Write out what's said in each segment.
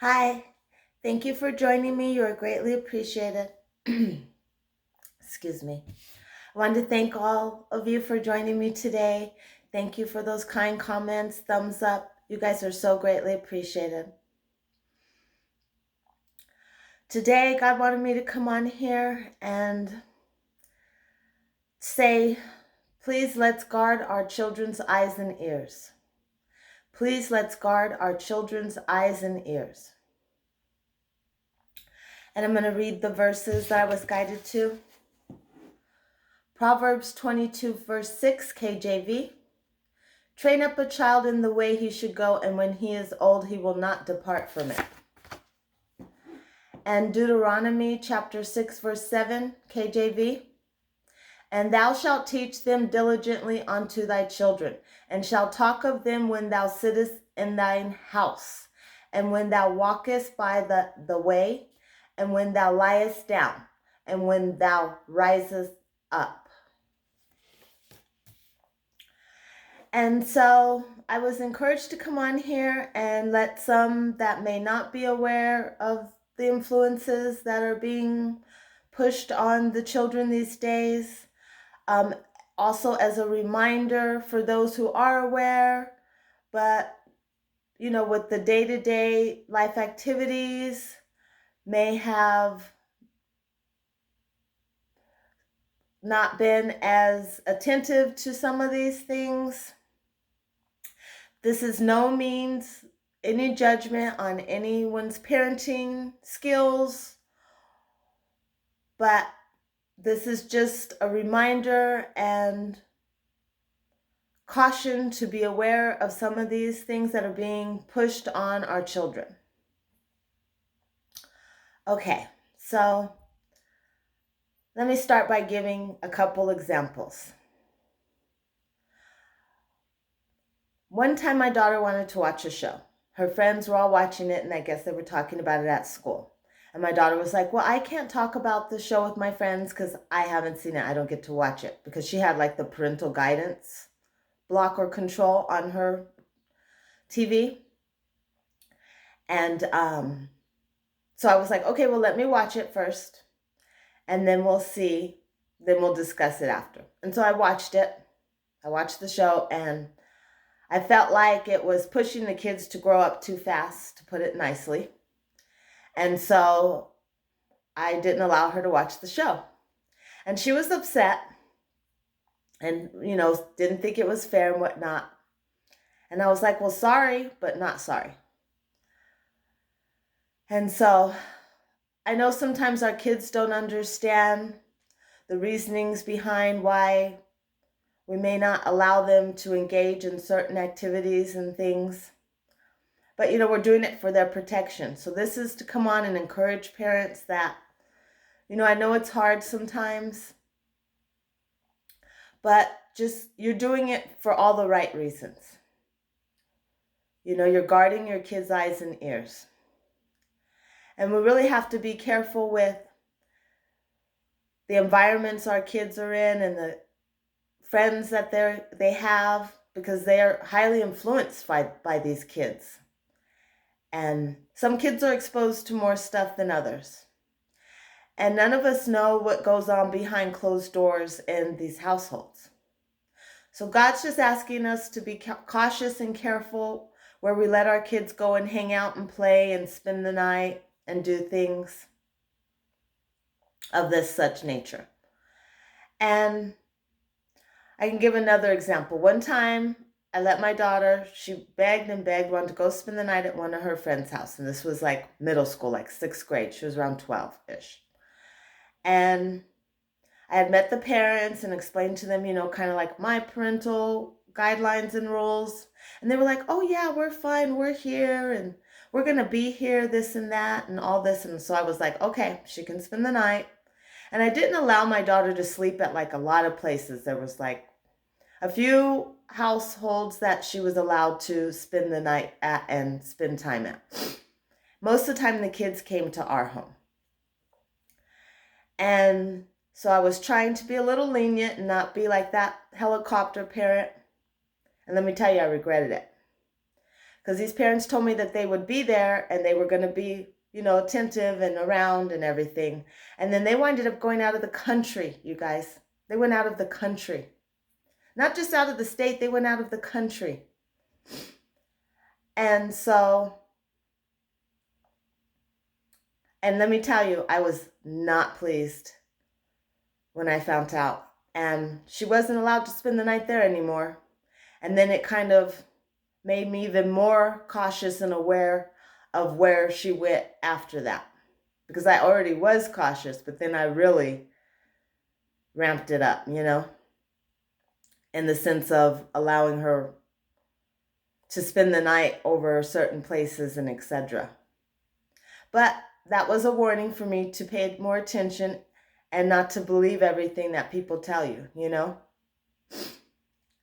Hi, thank you for joining me. You are greatly appreciated. Excuse me. I wanted to thank all of you for joining me today. Thank you for those kind comments, thumbs up. You guys are so greatly appreciated. Today, God wanted me to come on here and say, please let's guard our children's eyes and ears. Please let's guard our children's eyes and ears. And I'm going to read the verses that I was guided to. Proverbs 22, verse 6, KJV. Train up a child in the way he should go, and when he is old, he will not depart from it. And Deuteronomy chapter 6, verse 7, KJV. And thou shalt teach them diligently unto thy children, and shalt talk of them when thou sittest in thine house, and when thou walkest by the way, and when thou liest down, and when thou risest up. And so I was encouraged to come on here and let some that may not be aware of the influences that are being pushed on the children these days. Also as a reminder for those who are aware, but with the day-to-day life activities may have not been as attentive to some of these things. This is no means any judgment on anyone's parenting skills, but this is just a reminder and caution to be aware of some of these things that are being pushed on our children. Okay, so let me start by giving a couple examples. One time my daughter wanted to watch a show. Her friends were all watching it, and I guess they were talking about it at school. And my daughter was like, well, I can't talk about the show with my friends because I haven't seen it. I don't get to watch it. Because she had like the parental guidance block or control on her TV. And so I was like, okay, well, let me watch it first. And then we'll see. Then we'll discuss it after. And so I watched it. I watched the show, and I felt like it was pushing the kids to grow up too fast, to put it nicely. And so I didn't allow her to watch the show. And she was upset and, didn't think it was fair and whatnot. And I was like, well, sorry, but not sorry. And so I know sometimes our kids don't understand the reasonings behind why we may not allow them to engage in certain activities and things. But, we're doing it for their protection. So this is to come on and encourage parents that, I know it's hard sometimes, but just you're doing it for all the right reasons. You're guarding your kids' eyes and ears. And we really have to be careful with the environments our kids are in and the friends that they have, because they are highly influenced by these kids. And some kids are exposed to more stuff than others. And none of us know what goes on behind closed doors in these households. So God's just asking us to be cautious and careful where we let our kids go and hang out and play and spend the night and do things of this such nature. And I can give another example. One time I let my daughter, she begged and begged, wanted to go spend the night at one of her friends' house. And this was like middle school, like 6th grade. She was around 12-ish. And I had met the parents and explained to them, kind of like my parental guidelines and rules. And they were like, oh yeah, we're fine. We're here and we're going to be here, this and that and all this. And so I was like, okay, she can spend the night. And I didn't allow my daughter to sleep at like a lot of places. There was like a few households that she was allowed to spend the night at and spend time at. Most of the time the kids came to our home. And so I was trying to be a little lenient and not be like that helicopter parent. And let me tell you, I regretted it. because these parents told me that they would be there and they were going to be, attentive and around and everything. And then they winded up going out of the country, you guys. They went out of the country. Not just out of the state, they went out of the country. And so, and let me tell you, I was not pleased when I found out. And she wasn't allowed to spend the night there anymore. And then it kind of made me even more cautious and aware of where she went after that. Because I already was cautious, but then I really ramped it up, in the sense of allowing her to spend the night over certain places and etc. But that was a warning for me to pay more attention and not to believe everything that people tell you,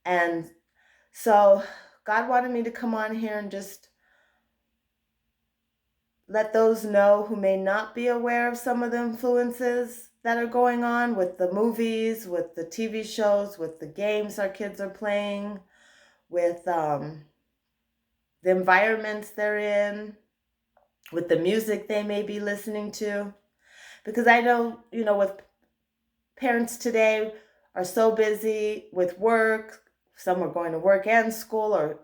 And so God wanted me to come on here and just let those know who may not be aware of some of the influences that are going on with the movies, with the TV shows, with the games our kids are playing, with the environments they're in, with the music they may be listening to. Because I know, with parents today are so busy with work, some are going to work and school, or,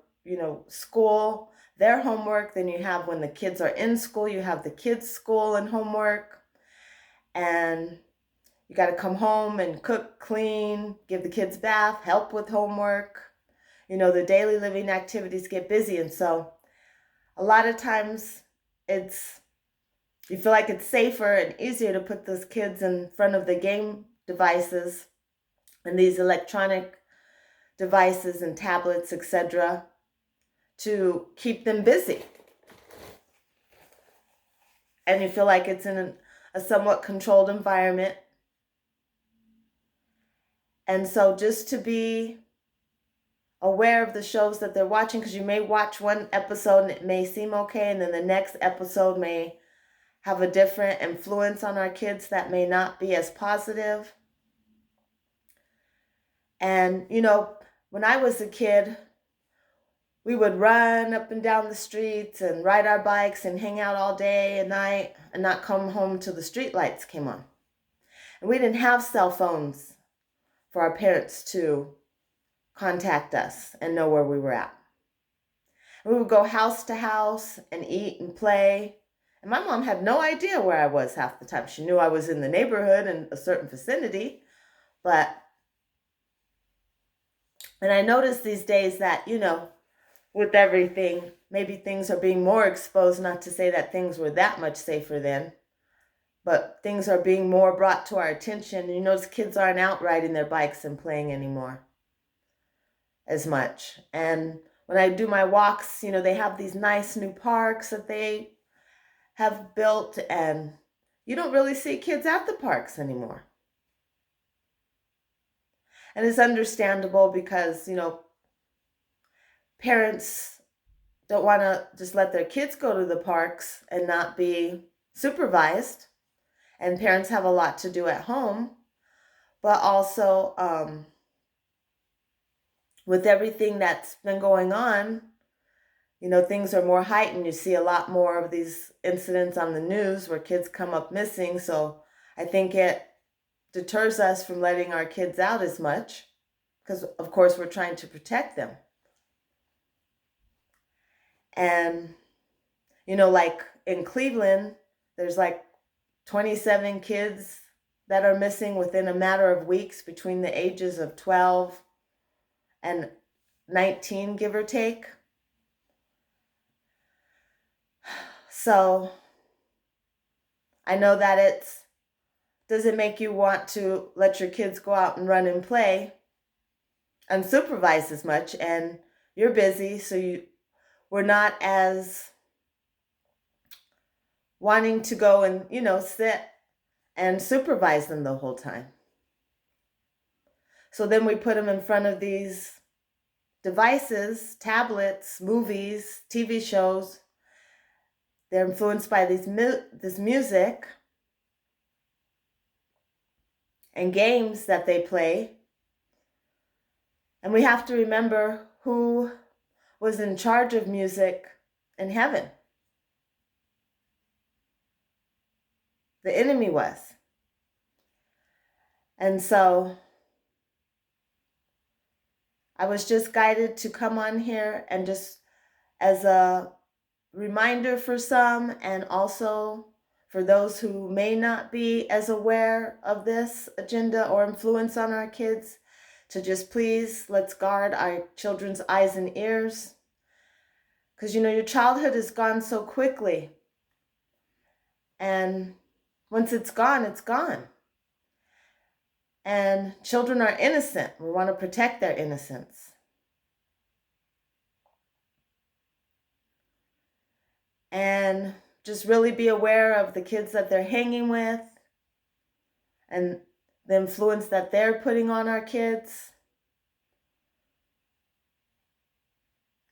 school, their homework. Then you have when the kids are in school, you have the kids' school and homework. And you got to come home and cook, clean, give the kids bath, help with homework. The daily living activities get busy. And so a lot of times you feel like it's safer and easier to put those kids in front of the game devices and these electronic devices and tablets, etc., to keep them busy. And you feel like it's in a somewhat controlled environment. And so just to be aware of the shows that they're watching, because you may watch one episode and it may seem okay, and then the next episode may have a different influence on our kids that may not be as positive. And, when I was a kid, we would run up and down the streets and ride our bikes and hang out all day and night and not come home till the street lights came on. And we didn't have cell phones for our parents to contact us and know where we were at. And we would go house to house and eat and play. And my mom had no idea where I was half the time. She knew I was in the neighborhood in a certain vicinity, and I noticed these days that, with everything, maybe things are being more exposed, not to say that things were that much safer then, but things are being more brought to our attention. You notice kids aren't out riding their bikes and playing anymore as much. And when I do my walks, they have these nice new parks that they have built, and you don't really see kids at the parks anymore. And it's understandable because, parents don't want to just let their kids go to the parks and not be supervised. And parents have a lot to do at home. But also, with everything that's been going on, things are more heightened. You see a lot more of these incidents on the news where kids come up missing. So I think it deters us from letting our kids out as much because, of course, we're trying to protect them. And, like in Cleveland, there's like 27 kids that are missing within a matter of weeks between the ages of 12 and 19, give or take. So I know that doesn't make you want to let your kids go out and run and play unsupervised as much, and you're busy, so we're not as wanting to go and, sit and supervise them the whole time. So then we put them in front of these devices, tablets, movies, TV shows. They're influenced by this music and games that they play. And we have to remember who was in charge of music in heaven. The enemy was. And so I was just guided to come on here and just as a reminder for some, and also for those who may not be as aware of this agenda or influence on our kids, to just please, let's guard our children's eyes and ears. Because, your childhood is gone so quickly. And once it's gone, it's gone. And children are innocent. We want to protect their innocence. And just really be aware of the kids that they're hanging with and the influence that they're putting on our kids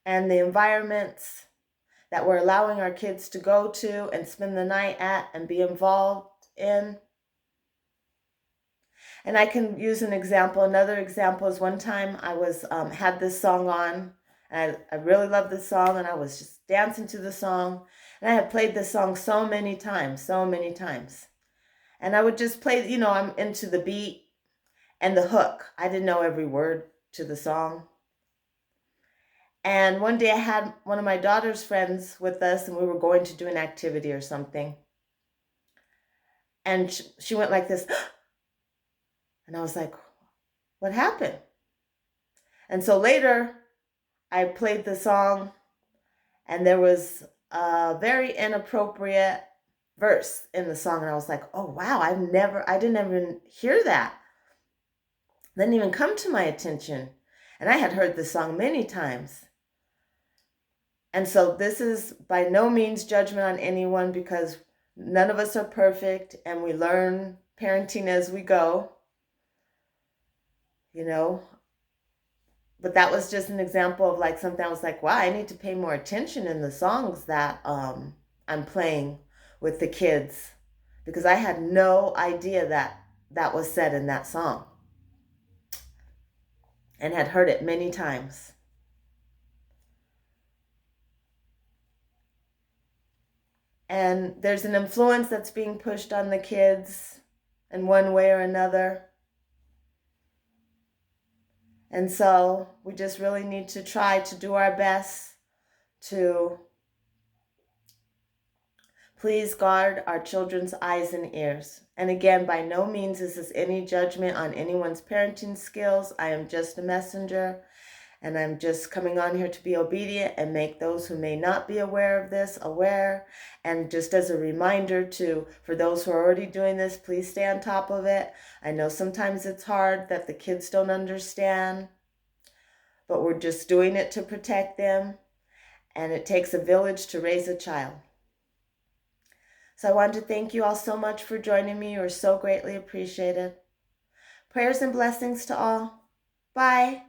and the environments that we're allowing our kids to go to and spend the night at and be involved in. And I can use an example. Another example is one time I was had this song on, and I really loved this song, and I was just dancing to the song. And I had played this song so many times. And I would just play, I'm into the beat and the hook. I didn't know every word to the song. And one day I had one of my daughter's friends with us, and we were going to do an activity or something. And she went like this. And I was like, what happened? And so later I played the song, and there was a very inappropriate verse in the song. And I was like, oh, wow, I didn't even hear that. It didn't even come to my attention. And I had heard the song many times. And so this is by no means judgment on anyone, because none of us are perfect, and we learn parenting as we go, But that was just an example of like something I was like, wow, I need to pay more attention in the songs that I'm playing with the kids, because I had no idea that was said in that song and had heard it many times. And there's an influence that's being pushed on the kids in one way or another. And so we just really need to try to do our best to please guard our children's eyes and ears. And again, by no means is this any judgment on anyone's parenting skills. I am just a messenger, and I'm just coming on here to be obedient and make those who may not be aware of this aware. And just as a reminder for those who are already doing this, please stay on top of it. I know sometimes it's hard that the kids don't understand, but we're just doing it to protect them. And it takes a village to raise a child. So I want to thank you all so much for joining me. You are so greatly appreciated. Prayers and blessings to all. Bye.